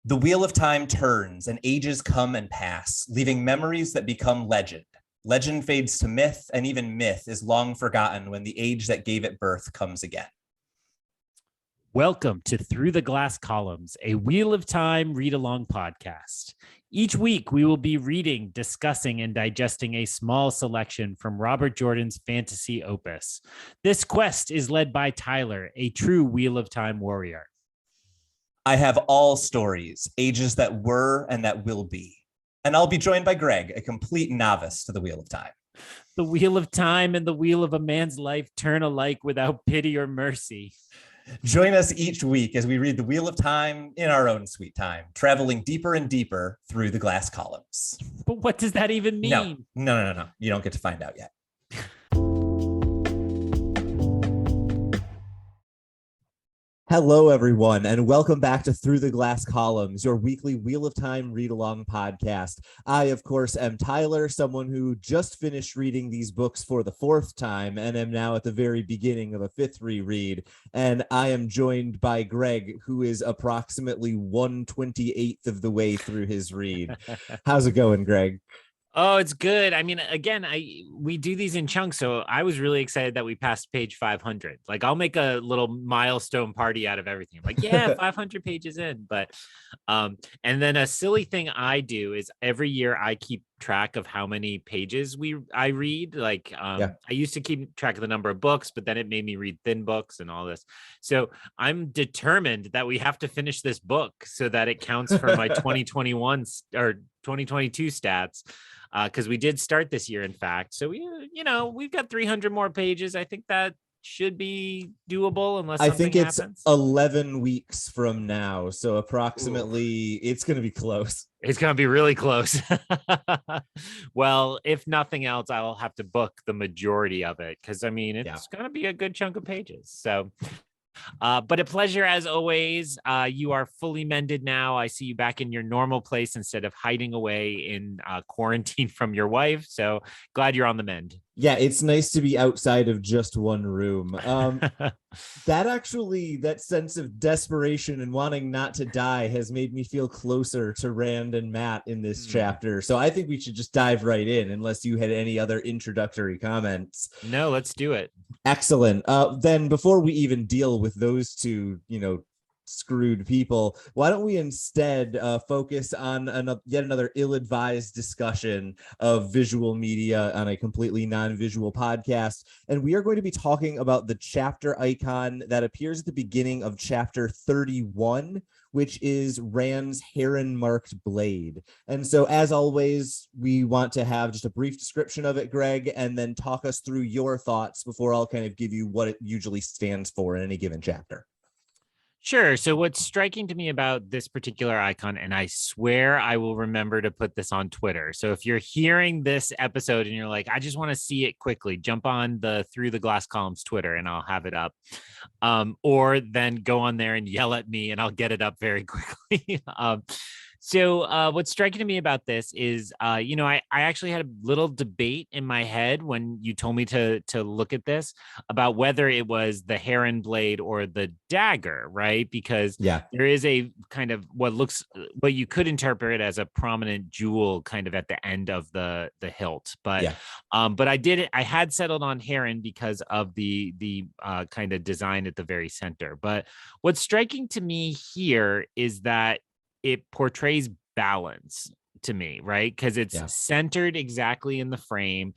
The wheel of time turns and ages come and pass, leaving memories that become legend. Legend fades to myth, and even myth is long forgotten when the age that gave it birth comes again. Welcome to Through the Glass Columns, a Wheel of Time read-along podcast. Each week, we will be reading, discussing, and digesting a small selection from Robert Jordan's fantasy opus. This quest is led by Tylor, a true Wheel of Time warrior. I have all stories, ages that were and that will be. And I'll be joined by Greg, a complete novice to the Wheel of Time. The Wheel of Time and the wheel of a man's life turn alike without pity or mercy. Join us each week as we read the Wheel of Time in our own sweet time, traveling deeper and deeper through the glass columns. But what does that even mean? No. You don't get to find out yet. Hello, everyone, and welcome back to Through the Glass Columns, your weekly Wheel of Time read-along podcast. I, of course, am Tylor, someone who just finished reading these books for the fourth time and am now at the very beginning of a fifth reread. And I am joined by Greg, who is approximately 1/28th of the way through his read. How's it going, Greg? Oh, it's good. I mean, again, we do these in chunks, so I was really excited that we passed page 500. Like, I'll make a little milestone party out of everything. Like, yeah, 500 pages in. But, and then a silly thing I do is every year I keep track of how many pages I read. Like, I used to keep track of the number of books, but then it made me read thin books and all this. So I'm determined that we have to finish this book so that it counts for my 2021 or 2022 stats. Because we did start this year, in fact. So we've got 300 more pages. I think that should be doable unless something I think it's happens. 11 weeks from now. So approximately it's going to be close. It's going to be really close. Well, if nothing else, I'll have to book the majority of it because, I mean, it's going to be a good chunk of pages. So but a pleasure as always. You are fully mended now. I see you back in your normal place instead of hiding away in quarantine from your wife. So glad you're on the mend. Yeah, it's nice to be outside of just one room. That sense of desperation and wanting not to die has made me feel closer to Rand and Matt in this chapter. So I think we should just dive right in, unless you had any other introductory comments. No, let's do it. Excellent. Then before we even deal with those two, screwed people, why don't we instead focus on yet another ill-advised discussion of visual media on a completely non-visual podcast. And we are going to be talking about the chapter icon that appears at the beginning of chapter 31, which is Rand's heron-marked blade. And so, as always, we want to have just a brief description of it, Greg, and then talk us through your thoughts before I'll kind of give you what it usually stands for in any given chapter. Sure. So what's striking to me about this particular icon, and I swear I will remember to put this on Twitter. So if you're hearing this episode and you're like, I just want to see it quickly, jump on the Through the Glass Columns Twitter and I'll have it up. Or then go on there and yell at me and I'll get it up very quickly. So what's striking to me about this is, I actually had a little debate in my head when you told me to look at this about whether it was the heron blade or the dagger, right? Because there is a kind of what you could interpret as a prominent jewel kind of at the end of the hilt. But I had settled on heron because of the kind of design at the very center. But what's striking to me here is that it portrays balance to me, right? Because it's centered exactly in the frame,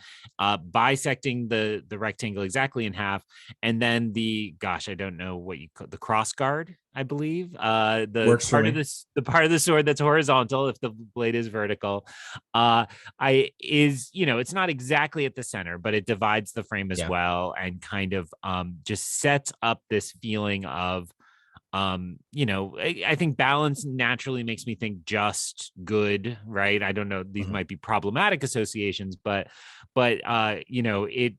bisecting the rectangle exactly in half, and then I don't know what you call the cross guard, I believe, the part of the sword that's horizontal if the blade is vertical, it's not exactly at the center, but it divides the frame as well, and kind of just sets up this feeling of I think balance naturally makes me think just good, right? I don't know, these might be problematic associations, but it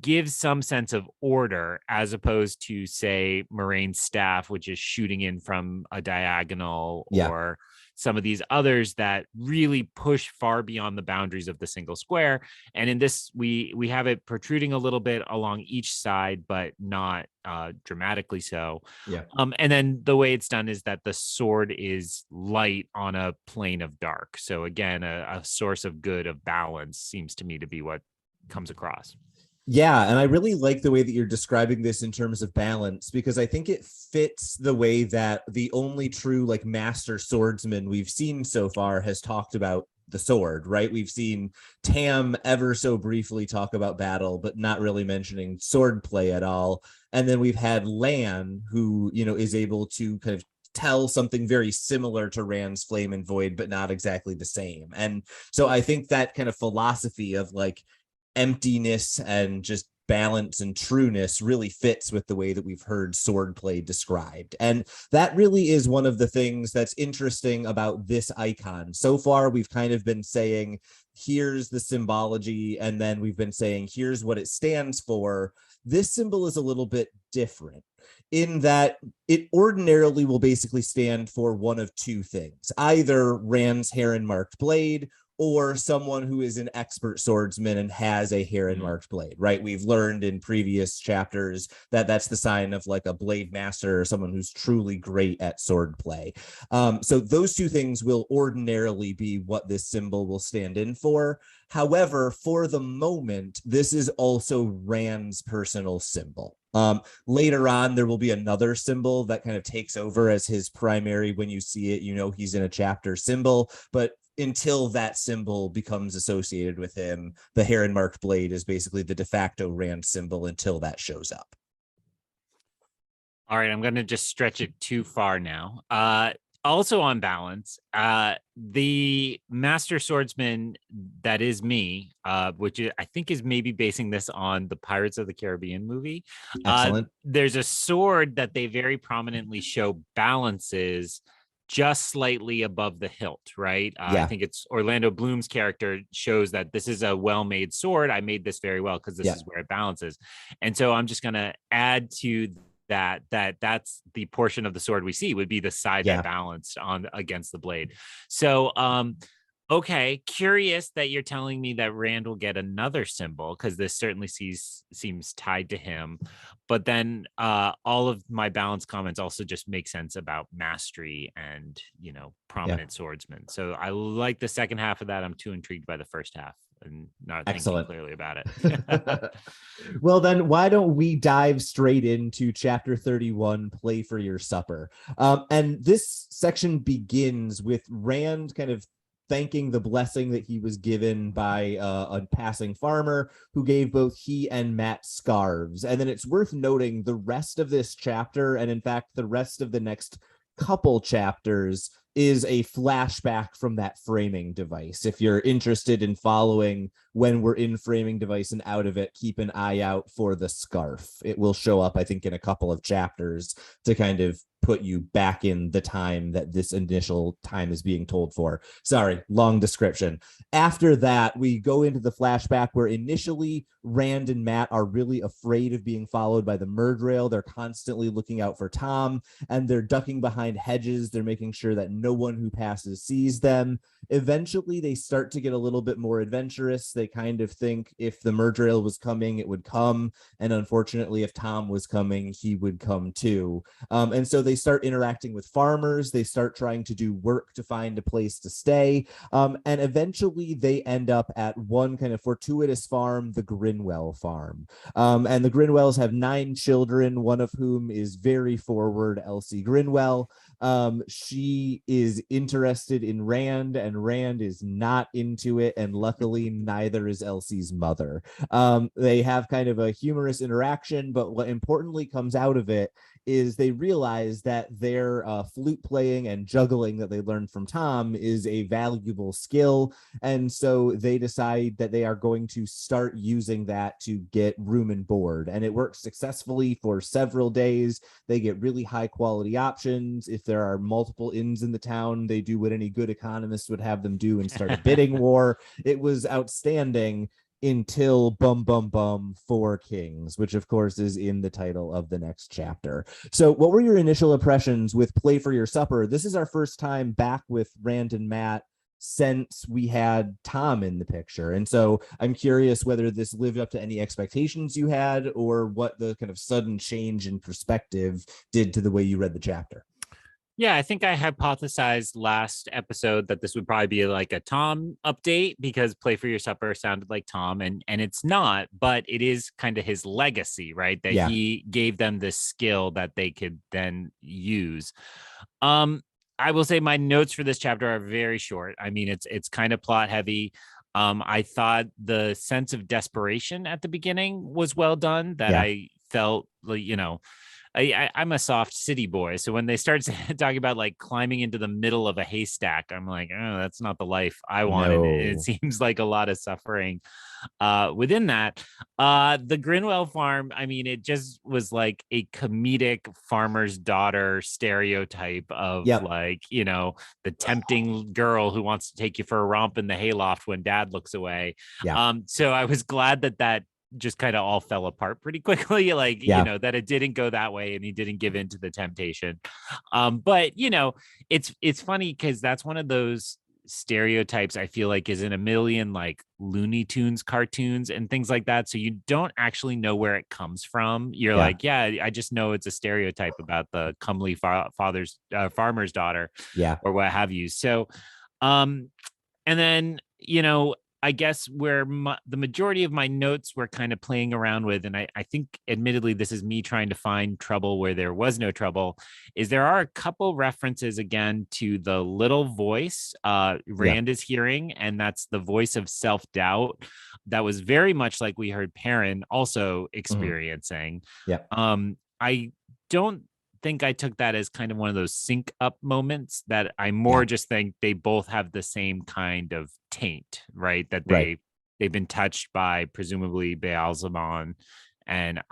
gives some sense of order as opposed to, say, Moraine's staff, which is shooting in from a diagonal or some of these others that really push far beyond the boundaries of the single square. And in this, we have it protruding a little bit along each side, but not dramatically so. Yeah. And then the way it's done is that the sword is light on a plane of dark. So again, a source of good, of balance, seems to me to be what comes across. Yeah, and I really like the way that you're describing this in terms of balance, because I think it fits the way that the only true like master swordsman we've seen so far has talked about the sword, right? We've seen Tam ever so briefly talk about battle, but not really mentioning sword play at all. And then we've had Lan, who, you know, is able to kind of tell something very similar to Rand's Flame and Void, but not exactly the same. And so I think that kind of philosophy of like emptiness and just balance and trueness really fits with the way that we've heard swordplay described. And that really is one of the things that's interesting about this icon. So far, we've kind of been saying, here's the symbology, and then we've been saying, here's what it stands for. This symbol is a little bit different in that it ordinarily will basically stand for one of two things: either Rand's heron marked blade, or someone who is an expert swordsman and has a heron marked blade, right? We've learned in previous chapters that that's the sign of like a blade master or someone who's truly great at sword play. So those two things will ordinarily be what this symbol will stand in for. However, for the moment, this is also Rand's personal symbol. Later on, there will be another symbol that kind of takes over as his primary. When you see it, you know he's in a chapter symbol, but until that symbol becomes associated with him, the heron marked blade is basically the de facto Rand symbol until that shows up. All right, I'm going to just stretch it too far now. Also on balance, the master swordsman that is me, which I think is maybe basing this on the Pirates of the Caribbean movie. Excellent. There's a sword that they very prominently show balances just slightly above the hilt, right? Yeah. I think it's Orlando Bloom's character shows that this is a well-made sword. I made this very well because this is where it balances. And so I'm just going to add to that's the portion of the sword we see would be the side that balanced on against the blade. So okay, curious that you're telling me that Rand will get another symbol, because this certainly seems tied to him. But then all of my balance comments also just make sense about mastery and, you know, prominent swordsmen. So I like the second half of that. I'm too intrigued by the first half and not thinking clearly about it. Well, then why don't we dive straight into chapter 31, Play for Your Supper. And this section begins with Rand kind of thanking the blessing that he was given by a passing farmer who gave both he and Matt scarves. And then it's worth noting the rest of this chapter, and in fact, the rest of the next couple chapters, is a flashback from that framing device. If you're interested in following when we're in framing device and out of it, keep an eye out for the scarf. It will show up, I think, in a couple of chapters to kind of put you back in the time that this initial time is being told for. Sorry, long description. After that, we go into the flashback where initially Rand and Matt are really afraid of being followed by the Merdrail. They're constantly looking out for Tom, and they're ducking behind hedges. They're making sure that no one who passes sees them. Eventually, they start to get a little bit more adventurous. They kind of think if the Merdrail was coming, it would come. And unfortunately, if Tom was coming, he would come too. And so they start interacting with farmers. They start trying to do work to find a place to stay. And eventually they end up at one kind of fortuitous farm, the Grinwell farm. And the Grinwells have 9 children, one of whom is very forward, Elsie Grinwell. She is interested in Rand, and Rand is not into it. And luckily, neither is Elsie's mother. They have kind of a humorous interaction, but what importantly comes out of it is they realize that their flute playing and juggling that they learned from Tom is a valuable skill. And so they decide that they are going to start using that to get room and board. And it works successfully for several days. They get really high quality options. If there are multiple inns in the town, they do what any good economist would have them do and start a bidding war. It was outstanding. until bum bum bum four kings, which of course is in the title of the next chapter. So what were your initial impressions with Play for Your Supper? This is our first time back with Rand and Matt since we had Tom in the picture. And so I'm curious whether this lived up to any expectations you had, or what the kind of sudden change in perspective did to the way you read the chapter. Yeah, I think I hypothesized last episode that this would probably be like a Tom update, because Play for Your Supper sounded like Tom, and it's not, but it is kind of his legacy, right? That he gave them this skill that they could then use. I will say my notes for this chapter are very short. I mean, it's kind of plot heavy. I thought the sense of desperation at the beginning was well done, that I felt like, I'm a soft city boy. So when they start talking about like climbing into the middle of a haystack, I'm like, oh, that's not the life I wanted. No. It seems like a lot of suffering within that. The Grinwell farm, I mean, it just was like a comedic farmer's daughter stereotype of like, the tempting girl who wants to take you for a romp in the hayloft when dad looks away. So I was glad that just kind of all fell apart pretty quickly, like that it didn't go that way and he didn't give in to the temptation. But it's funny because that's one of those stereotypes I feel like is in a million like Looney Tunes cartoons and things like that, so you don't actually know where it comes from. You're like, I just know it's a stereotype about the comely farmer's daughter, or what have you. So and then I guess where the majority of my notes were kind of playing around with, and I think admittedly this is me trying to find trouble where there was no trouble, is there are a couple references again to the little voice Rand is hearing, and that's the voice of self-doubt that was very much like we heard Perrin also experiencing. I don't think I took that as kind of one of those sync up moments, that I more just think they both have the same kind of taint, right? That they've been touched by presumably Baal-Zebon, and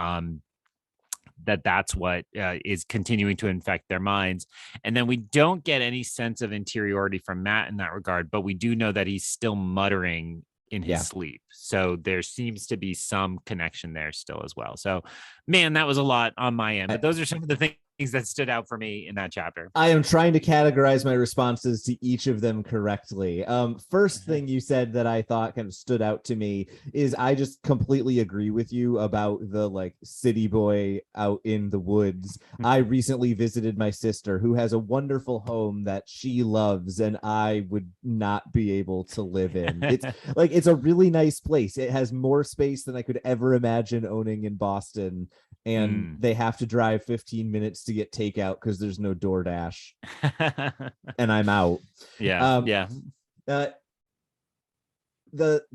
that's what is continuing to infect their minds. And then we don't get any sense of interiority from Matt in that regard, but we do know that he's still muttering in his sleep. So there seems to be some connection there still as well. So man, that was a lot on my end, but those are some of the things that stood out for me in that chapter. I am trying to categorize my responses to each of them correctly. First thing you said that I thought kind of stood out to me is I just completely agree with you about the like city boy out in the woods. I recently visited my sister, who has a wonderful home that she loves and I would not be able to live in. It's like, it's a really nice place. It has more space than I could ever imagine owning in Boston. And they have to drive 15 minutes to get takeout because there's no DoorDash. And I'm out. The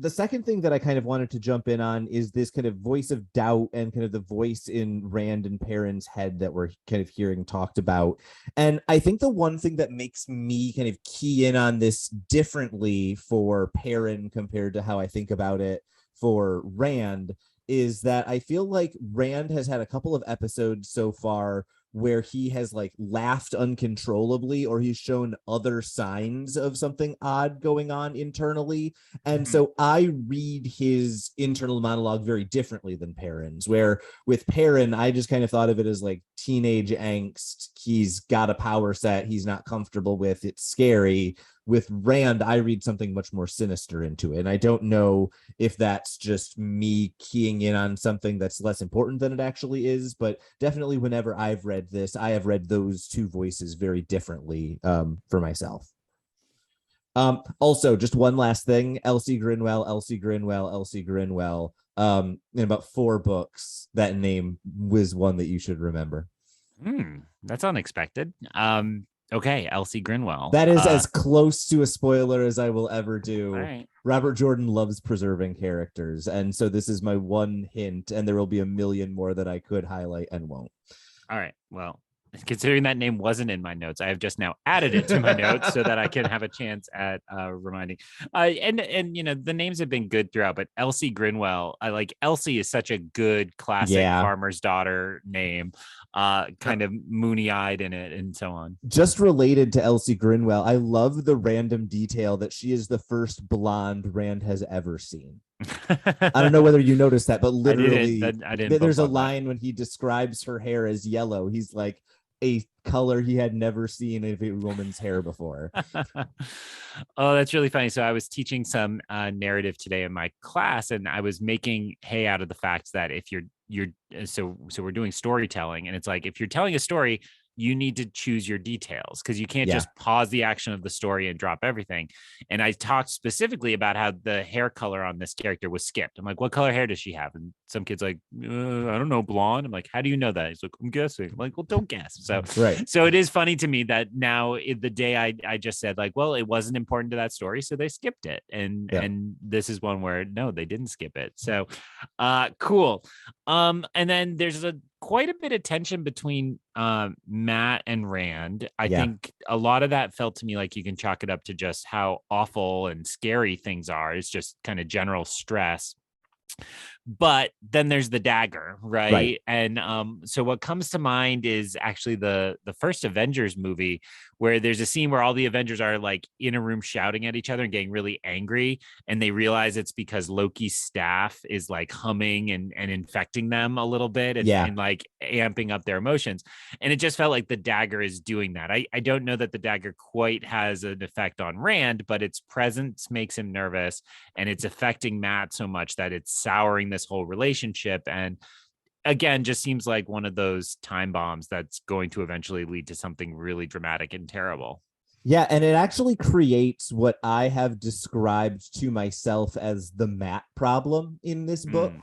second thing that I kind of wanted to jump in on is this kind of voice of doubt and kind of the voice in Rand and Perrin's head that we're kind of hearing talked about. And I think the one thing that makes me kind of key in on this differently for Perrin compared to how I think about it for Rand is that I feel like Rand has had a couple of episodes so far where he has like laughed uncontrollably, or he's shown other signs of something odd going on internally. And so I read his internal monologue very differently than Perrin's, where with Perrin, I just kind of thought of it as like teenage angst. He's got a power set he's not comfortable with. It's scary. With Rand, I read something much more sinister into it. And I don't know if that's just me keying in on something that's less important than it actually is, but definitely whenever I've read this, I have read those two voices very differently for myself. Also, just one last thing, Elsie Grinwell. In about 4 books, that name was one that you should remember. That's unexpected. Okay, Elsie Grinwell. That is as close to a spoiler as I will ever do. Right. Robert Jordan loves preserving characters, and so this is my one hint, and there will be a million more that I could highlight and won't. All right, well, considering that name wasn't in my notes, I have just now added it to my notes so that I can have a chance at reminding. And the names have been good throughout, but Elsie Grinwell, I like Elsie is such a good classic farmer's daughter name. kind of moony-eyed in it and so on. Just related to Elsie Grinwell, I love the random detail that she is the first blonde Rand has ever seen. I don't know whether you noticed that, but literally I didn't there's a line when he describes her hair as yellow. He's like, a color he had never seen in a woman's hair before. Oh, that's really funny. So I was teaching some narrative today in my class, and I was making hay out of the fact that if you're so we're doing storytelling, and it's like, if you're telling a story, you need to choose your details, because you can't just pause the action of the story and drop everything. And I talked specifically about how the hair color on this character was skipped. I'm like, what color hair does she have? And some kid's like, I don't know, blonde. I'm like, how do you know that? He's like, I'm guessing. I'm like, well, don't guess. So right. So it is funny to me that now, the day I just said, like, well, it wasn't important to that story, so they skipped it. And this is one where no, they didn't skip it. So cool. And then there's quite a bit of tension between Matt and Rand. I think a lot of that felt to me like you can chalk it up to just how awful and scary things are. It's just kind of general stress. But then there's the dagger, right? And so what comes to mind is actually the first Avengers movie, where there's a scene where all the Avengers are like in a room shouting at each other and getting really angry, and they realize it's because Loki's staff is like humming and infecting them a little bit, and like amping up their emotions. And it just felt like the dagger is doing that. I don't know that the dagger quite has an effect on Rand, but its presence makes him nervous, and it's affecting Matt so much that it's souring this whole relationship. And again, just seems like one of those time bombs that's going to eventually lead to something really dramatic and terrible. Yeah, and it actually creates what I have described to myself as the Matt problem in this book,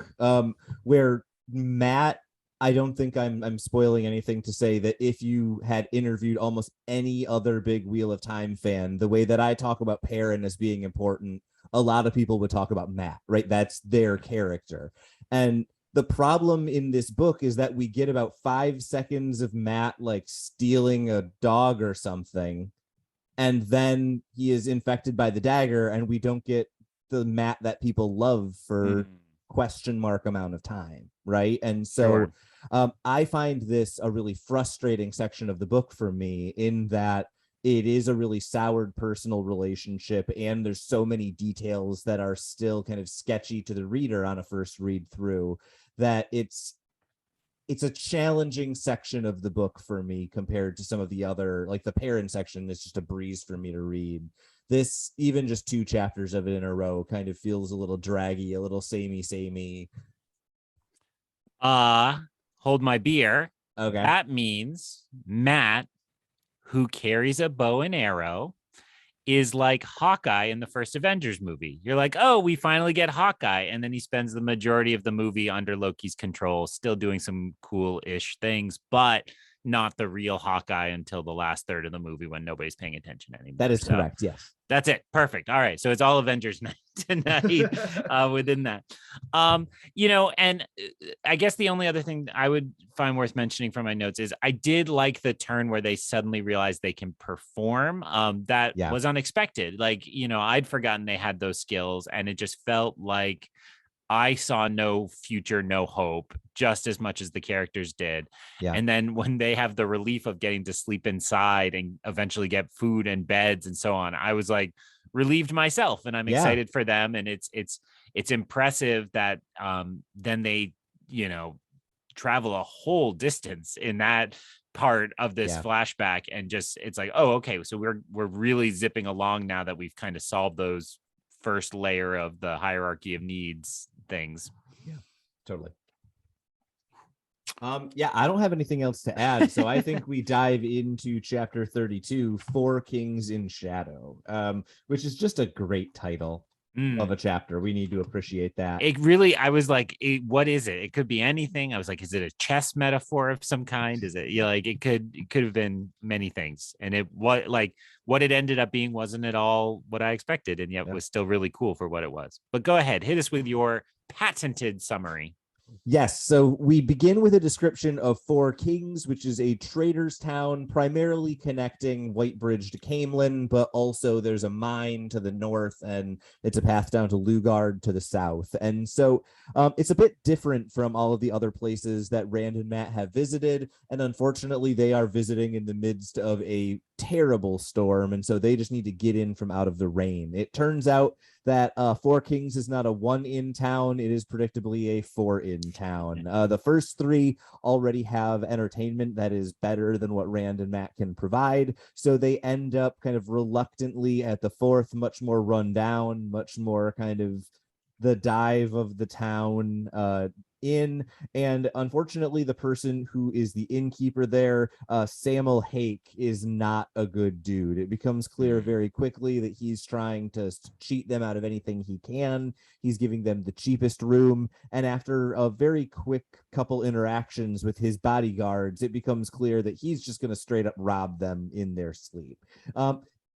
where Matt, I don't think I'm spoiling anything to say that if you had interviewed almost any other big Wheel of Time fan, the way that I talk about Perrin as being important, a lot of people would talk about Matt, right? That's their character. And the problem in this book is that we get about 5 seconds of Matt like stealing a dog or something, and then he is infected by the dagger, and we don't get the Matt that people love for question mark amount of time, right? And so I find this a really frustrating section of the book for me, in that it is a really soured personal relationship, and there's so many details that are still kind of sketchy to the reader on a first read through, that it's a challenging section of the book for me compared to some of the other, like the Perrin section is just a breeze for me to read. This, even just 2 chapters of it in a row, kind of feels a little draggy, a little samey. Hold my beer. Okay. That means Matt, who carries a bow and arrow, is like Hawkeye in the first Avengers movie. You're like, oh, we finally get Hawkeye. And then he spends the majority of the movie under Loki's control, still doing some cool-ish things, but not the real Hawkeye until the last third of the movie, when nobody's paying attention anymore. That is correct, yes. That's it. Perfect. All right. So it's all Avengers night tonight within that. And I guess the only other thing I would find worth mentioning from my notes is I did like the turn where they suddenly realized they can perform. That was unexpected. Like, I'd forgotten they had those skills, and it just felt like I saw no future, no hope, just as much as the characters did. Yeah. And then when they have the relief of getting to sleep inside and eventually get food and beds and so on, I was like relieved myself, and I'm excited for them. And it's impressive that then they, travel a whole distance in that part of this flashback, and just, it's like, oh, okay, so we're really zipping along now that we've kind of solved those first layer of the hierarchy of needs things. Yeah, totally. I don't have anything else to add, so I think we dive into chapter 32, Four Kings in Shadow, which is just a great title of a chapter. We need to appreciate that. It really, I was like, what is it? It could be anything. I was like, is it a chess metaphor of some kind? Is it, it could have been many things. And what it ended up being wasn't at all what I expected, and yet was still really cool for what it was. But go ahead, hit us with your patented summary. Yes, so we begin with a description of Four Kings, which is a trader's town primarily connecting Whitebridge to Camelin, but also there's a mine to the north and it's a path down to Lugard to the south. And so it's a bit different from all of the other places that Rand and Matt have visited. And unfortunately, they are visiting in the midst of a terrible storm. And so they just need to get in from out of the rain. It turns out that Four Kings is not a one in town. It is predictably a four in town. The first three already have entertainment that is better than what Rand and Matt can provide. So they end up kind of reluctantly at the fourth, much more run down, much more kind of the dive of the town inn. And unfortunately, the person who is the innkeeper there, Samuel Hake, is not a good dude. It becomes clear very quickly that he's trying to cheat them out of anything he can. He's giving them the cheapest room. And after a very quick couple interactions with his bodyguards, it becomes clear that he's just going to straight up rob them in their sleep.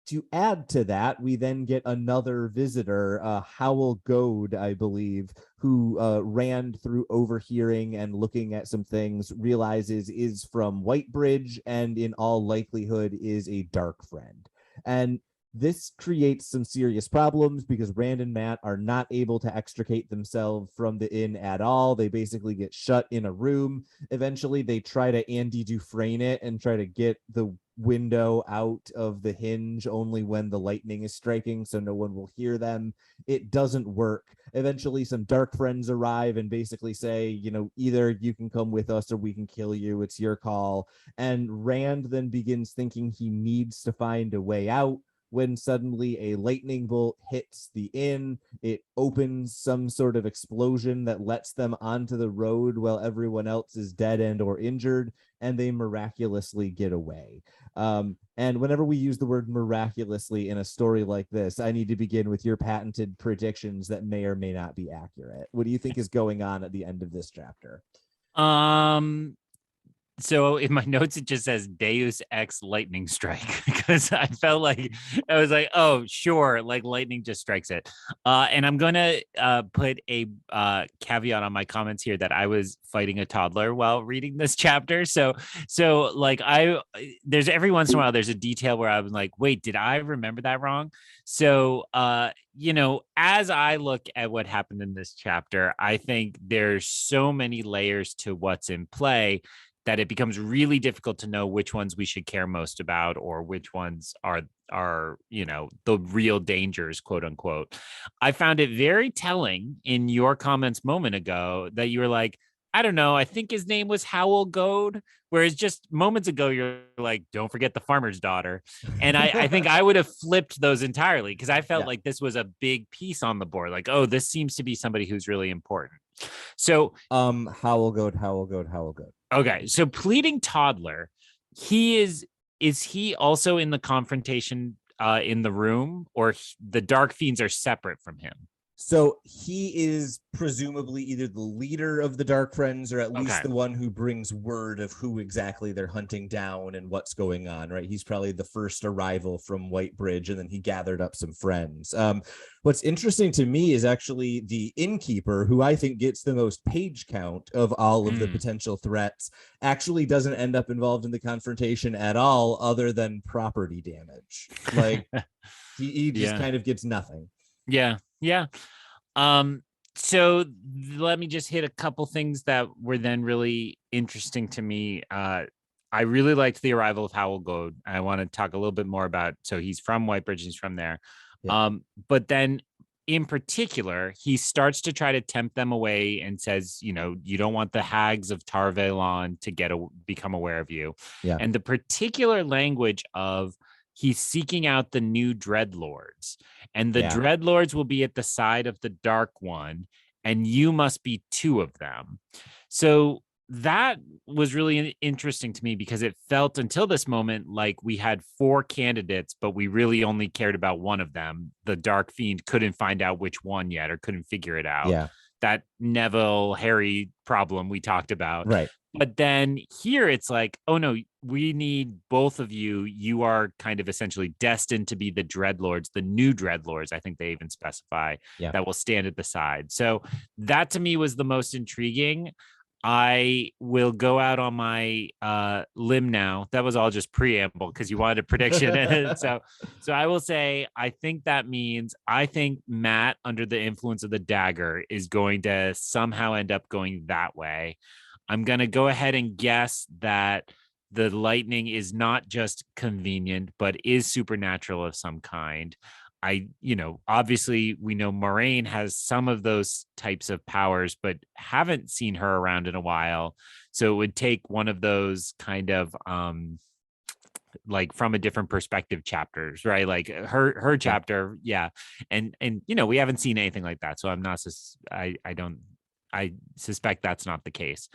To add to that, we then get another visitor, Howell Goad, I believe, who Rand, through overhearing and looking at some things, realizes is from Whitebridge and in all likelihood is a dark friend. And this creates some serious problems because Rand and Matt are not able to extricate themselves from the inn at all. They basically get shut in a room. Eventually, they try to Andy Dufresne it and try to get the window out of the hinge only when the lightning is striking so no one will hear them. It doesn't work. Eventually some dark friends arrive and basically say, you know, either you can come with us or we can kill you, it's your call. And Rand then begins thinking he needs to find a way out when suddenly a lightning bolt hits the inn. It opens some sort of explosion that lets them onto the road while everyone else is dead and or injured, and they miraculously get away. And whenever we use the word miraculously in a story like this, I need to begin with your patented predictions that may or may not be accurate. What do you think is going on at the end of this chapter? So in my notes, it just says Deus Ex lightning strike because I felt like I was like, oh, sure, like lightning just strikes it. And I'm going to put a caveat on my comments here that I was fighting a toddler while reading this chapter. So like there's every once in a while, there's a detail where I was like, wait, did I remember that wrong? So, you know, as I look at what happened in this chapter, I think there's so many layers to what's in play that it becomes really difficult to know which ones we should care most about or which ones are, you know, the real dangers, quote unquote. I found it very telling in your comments moment ago that you were like, I don't know, I think his name was Howell Goad, whereas just moments ago, you're like, don't forget the farmer's daughter. And I think I would have flipped those entirely because I felt like this was a big piece on the board. Like, oh, this seems to be somebody who's really important. So Howell Goad. Okay, so pleading toddler, is he also in the confrontation in the room, or the dark fiends are separate from him? So he is presumably either the leader of the Dark Friends or at least the one who brings word of who exactly they're hunting down and what's going on, right? He's probably the first arrival from Whitebridge, and then he gathered up some friends. What's interesting to me is actually the innkeeper, who I think gets the most page count of all of the potential threats, actually doesn't end up involved in the confrontation at all, other than property damage. Like he just kind of gets nothing. Yeah. So let me just hit a couple things that were then really interesting to me. I really liked the arrival of Howell Goad. I want to talk a little bit more about, so he's from Whitebridge, he's from there. Yeah. But then in particular, he starts to try to tempt them away and says, you know, you don't want the hags of Tar Valon to become aware of you. Yeah. And the particular language of he's seeking out the new Dreadlords, and the Dreadlords will be at the side of the Dark One, and you must be two of them. So that was really interesting to me because it felt until this moment like we had four candidates, but we really only cared about one of them. The Dark Fiend couldn't find out which one yet or couldn't figure it out. Yeah. That Neville Harry problem we talked about. Right. But then here it's like, oh no, we need both of you. You are kind of essentially destined to be the Dreadlords, the new Dreadlords. I think they even specify Yeah. that will stand at the side. So that to me was the most intriguing. I will go out on my limb now. That was all just preamble because you wanted a prediction. So I will say I think that means I think Matt under the influence of the dagger is going to somehow end up going that way. I'm going to go ahead and guess that the lightning is not just convenient, but is supernatural of some kind. Obviously we know Moraine has some of those types of powers, but haven't seen her around in a while. So it would take one of those kind of like from a different perspective chapters, right? Like her chapter, yeah. And we haven't seen anything like that. So I'm not I suspect that's not the case.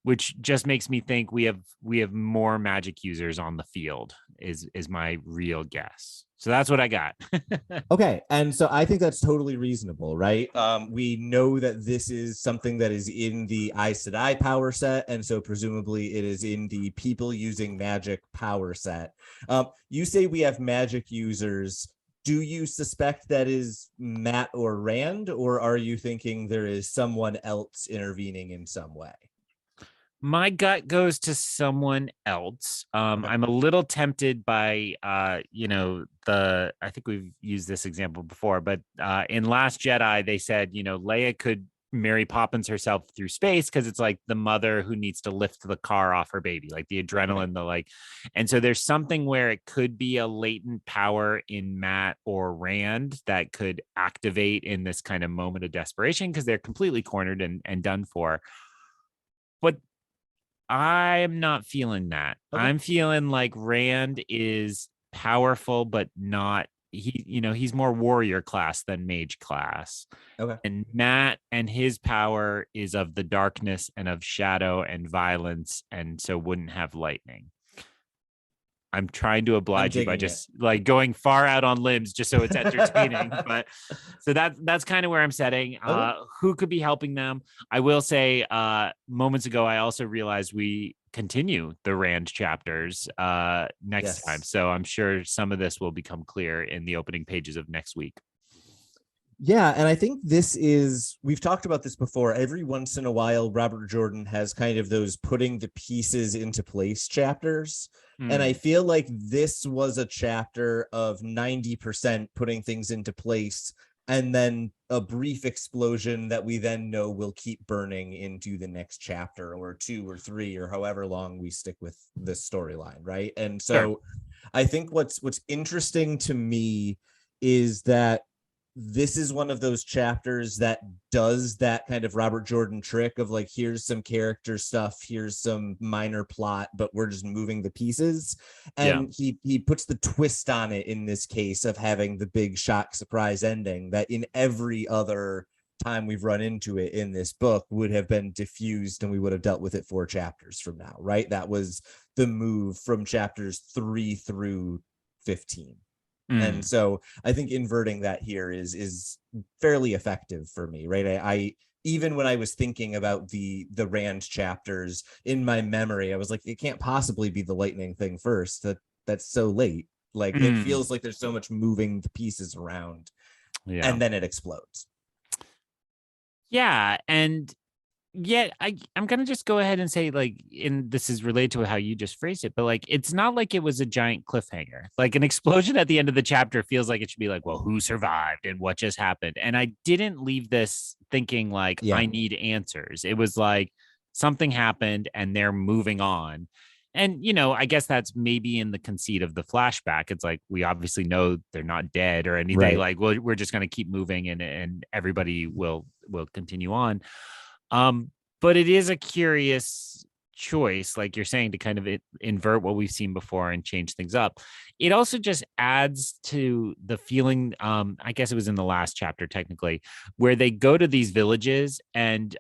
Which just makes me think we have more magic users on the field is my real guess. So that's what I got. Okay, and so I think that's totally reasonable, right? We know that this is something that is in the Aes Sedai power set, and so presumably it is in the people using magic power set. You say we have magic users. Do you suspect that is Matt or Rand, or are you thinking there is someone else intervening in some way? My gut goes to someone else. I'm a little tempted by, I think we've used this example before, but in Last Jedi, they said, Leia could Mary Poppins herself through space because it's like the mother who needs to lift the car off her baby, like the adrenaline, the like. And so there's something where it could be a latent power in Matt or Rand that could activate in this kind of moment of desperation because they're completely cornered and done for. But I'm not feeling that. Okay. I'm feeling like Rand is powerful, but not he's more warrior class than mage class. Okay. And Matt and his power is of the darkness and of shadow and violence, and so wouldn't have lightning. I'm trying to oblige you by just like going far out on limbs just so it's entertaining. But so that's kind of where I'm setting. Who could be helping them? I will say moments ago, I also realized we continue the Rand chapters next time. So I'm sure some of this will become clear in the opening pages of next week. Yeah, and I think we've talked about this before. Every once in a while, Robert Jordan has kind of those putting the pieces into place chapters. And I feel like this was a chapter of 90% putting things into place and then a brief explosion that we then know will keep burning into the next chapter or 2 or 3 or however long we stick with this storyline, right? And so I think what's interesting to me is that this is one of those chapters that does that kind of Robert Jordan trick of like, here's some character stuff, here's some minor plot, but we're just moving the pieces. And he puts the twist on it in this case of having the big shock surprise ending that in every other time we've run into it in this book would have been diffused and we would have dealt with it 4 chapters from now, right? That was the move from chapters 3 through 15. And so I think inverting that here is fairly effective for me, right? I even when I was thinking about the Rand chapters in my memory, I was like, it can't possibly be the lightning thing first. That's so late. Like it feels like there's so much moving the pieces around, and then it explodes. Yeah, and yet I'm gonna just go ahead and say, like, and this is related to how you just phrased it, but like it's not like it was a giant cliffhanger. Like an explosion at the end of the chapter feels like it should be like, well, who survived and what just happened? And I didn't leave this thinking like I need answers. It was like something happened and they're moving on. And I guess that's maybe in the conceit of the flashback. It's like we obviously know they're not dead or anything. Right. Like, well, we're just gonna keep moving and everybody will continue on. But it is a curious choice, like you're saying, to kind of invert what we've seen before and change things up. It also just adds to the feeling, I guess it was in the last chapter, technically, where they go to these villages and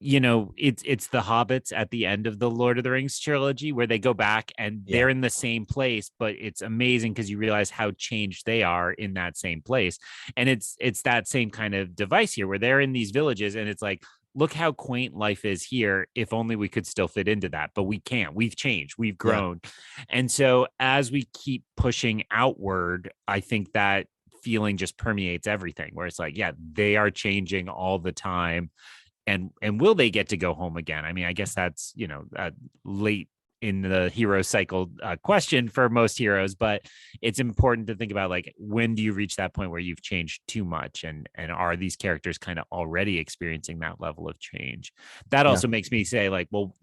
it's the hobbits at the end of the Lord of the Rings trilogy where they go back and they're in the same place, but it's amazing because you realize how changed they are in that same place. And it's that same kind of device here where they're in these villages and it's like look how quaint life is here. If only we could still fit into that, but we can't. We've changed, we've grown. And so as we keep pushing outward, I think that feeling just permeates everything, where it's like, yeah, they are changing all the time. And will they get to go home again? I mean, I guess that's, late in the hero cycle question for most heroes, but it's important to think about, like, when do you reach that point where you've changed too much, and are these characters kind of already experiencing that level of change? That also makes me say, like, well,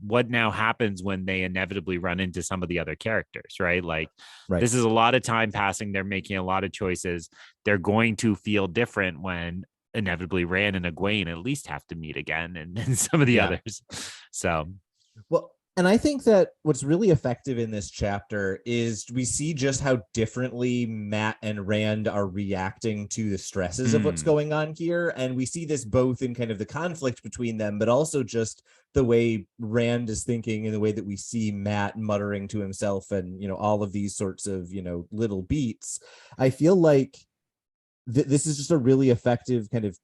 what now happens when they inevitably run into some of the other characters, right? Like, this is a lot of time passing, they're making a lot of choices, they're going to feel different when inevitably Rand and Egwene at least have to meet again, and some of the others. So, well, and I think that what's really effective in this chapter is we see just how differently Mat and Rand are reacting to the stresses of what's going on here. And we see this both in kind of the conflict between them, but also just the way Rand is thinking and the way that we see Mat muttering to himself and, all of these sorts of, little beats. I feel like this is just a really effective kind of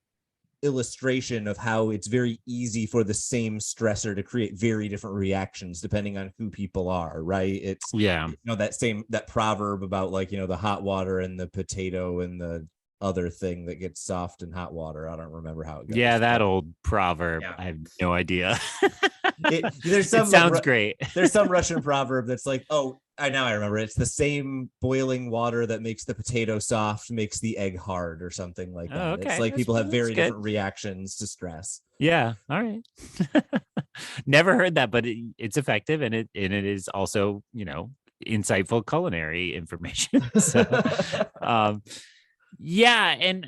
illustration of how it's very easy for the same stressor to create very different reactions depending on who people are, right? It's that proverb about, like, the hot water and the potato and the other thing that gets soft in hot water. I don't remember how it goes. Yeah, that old proverb. I have no idea. It sounds great. There's some Russian proverb that's like, I remember. It's the same boiling water that makes the potato soft makes the egg hard, or something like that. Okay. It's like people have very different reactions to stress. Yeah. All right. Never heard that, but it's effective, and it is also, insightful culinary information. So, yeah, and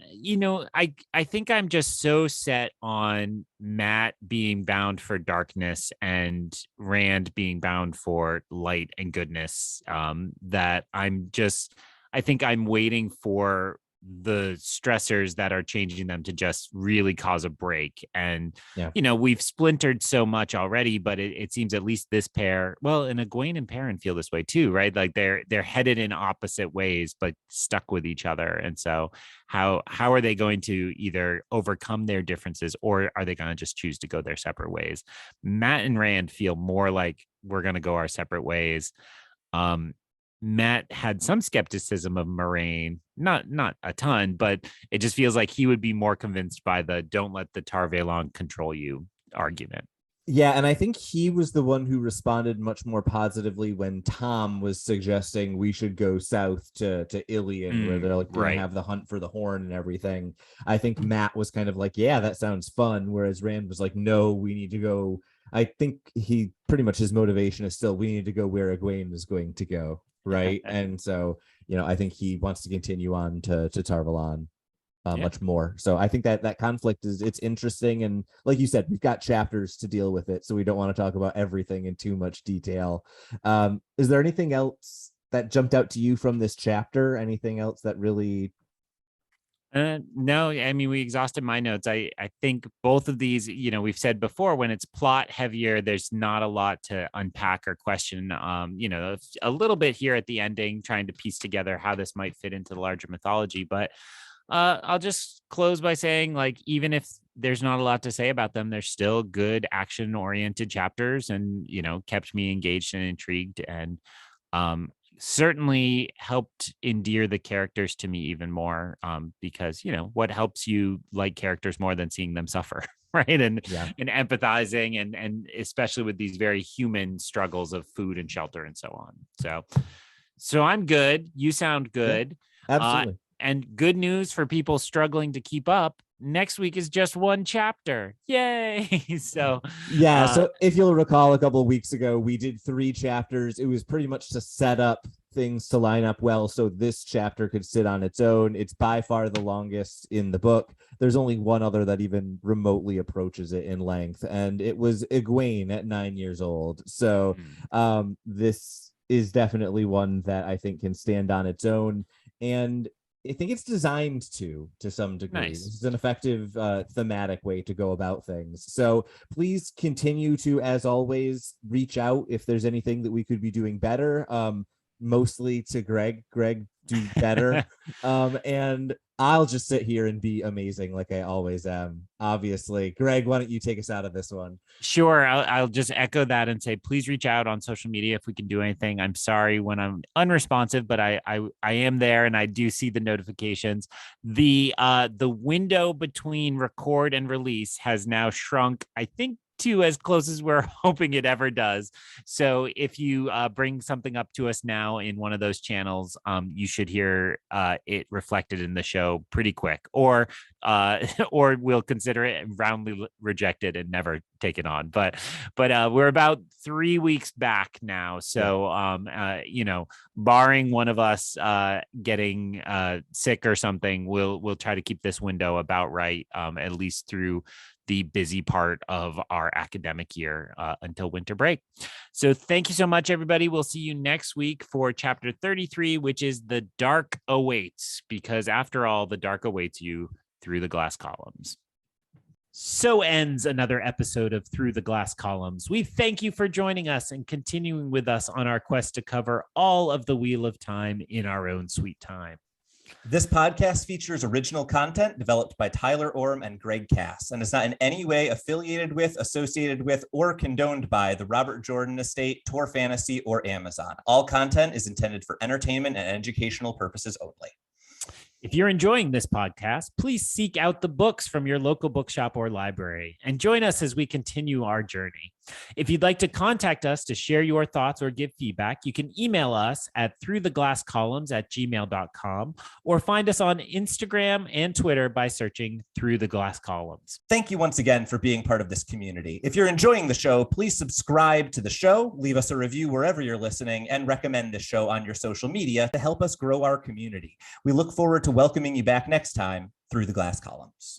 I think I'm just so set on Mat being bound for darkness and Rand being bound for light and goodness, that I think I'm waiting for the stressors that are changing them to just really cause a break. And we've splintered so much already, but it seems at least this pair, well, and Egwene and Perrin feel this way too, right? Like they're headed in opposite ways but stuck with each other. And so how are they going to either overcome their differences, or are they going to just choose to go their separate ways? Mat and Rand feel more like we're going to go our separate ways. Mat had some skepticism of Moraine, not a ton, but it just feels like he would be more convinced by the "don't let the Tar Valon control you" argument. Yeah, and I think he was the one who responded much more positively when Tom was suggesting we should go south to Ilion, where they're like going to have the hunt for the horn and everything. I think Mat was kind of like, yeah, that sounds fun, whereas Rand was like, no, we need to go. I think he pretty much, his motivation is still, we need to go where Egwene is going to go. Right. And so, I think he wants to continue on to Tar Valon much more. So I think that conflict it's interesting. And like you said, we've got chapters to deal with it, so we don't want to talk about everything in too much detail. Is there anything else that jumped out to you from this chapter? Anything else that really... No, I mean, we exhausted my notes. I think both of these, we've said before, when it's plot heavier, there's not a lot to unpack or question. A little bit here at the ending, trying to piece together how this might fit into the larger mythology. But I'll just close by saying, like, even if there's not a lot to say about them, they're still good action-oriented chapters, and kept me engaged and intrigued, and certainly helped endear the characters to me even more, because what helps you like characters more than seeing them suffer, right? And empathizing, and especially with these very human struggles of food and shelter and so on. So I'm good. You sound good. Yeah, absolutely. And good news for people struggling to keep up. Next week is just one chapter. Yay. So if you'll recall, a couple of weeks ago, we did 3 chapters. It was pretty much to set up things to line up well, so this chapter could sit on its own. It's by far the longest in the book. There's only one other that even remotely approaches it in length, and it was Egwene at 9 years old. So this is definitely one that I think can stand on its own, and I think it's designed to some degree. Nice. This is an effective thematic way to go about things. So please continue to, as always, reach out if there's anything that we could be doing better. Mostly to Greg. Greg, do better. And I'll just sit here and be amazing like I always am. Obviously, Greg, why don't you take us out of this one? Sure. I'll just echo that and say, please reach out on social media if we can do anything. I'm sorry when I'm unresponsive, but I am there and I do see the notifications. The window between record and release has now shrunk, I think, to as close as we're hoping it ever does. So if you bring something up to us now in one of those channels, you should hear it reflected in the show pretty quick, or we'll consider it roundly rejected and never take it on. But we're about 3 weeks back now. So, barring one of us getting sick or something, we'll try to keep this window about right, at least through the busy part of our academic year until winter break. So thank you so much, everybody. We'll see you next week for chapter 33, which is The Dark Awaits, because after all, the dark awaits you through the glass columns. So ends another episode of Through the Glass Columns. We thank you for joining us and continuing with us on our quest to cover all of the Wheel of Time in our own sweet time. This podcast features original content developed by Tylor Orm and Greg Cass and is not in any way affiliated with, associated with, or condoned by the Robert Jordan Estate, Tor Fantasy, or Amazon. All content is intended for entertainment and educational purposes only. If you're enjoying this podcast, please seek out the books from your local bookshop or library and join us as we continue our journey. If you'd like to contact us to share your thoughts or give feedback, you can email us at throughtheglasscolumns@gmail.com or find us on Instagram and Twitter by searching Through the Glass Columns. Thank you once again for being part of this community. If you're enjoying the show, please subscribe to the show, leave us a review wherever you're listening, and recommend this show on your social media to help us grow our community. We look forward to welcoming you back next time through the Glass Columns.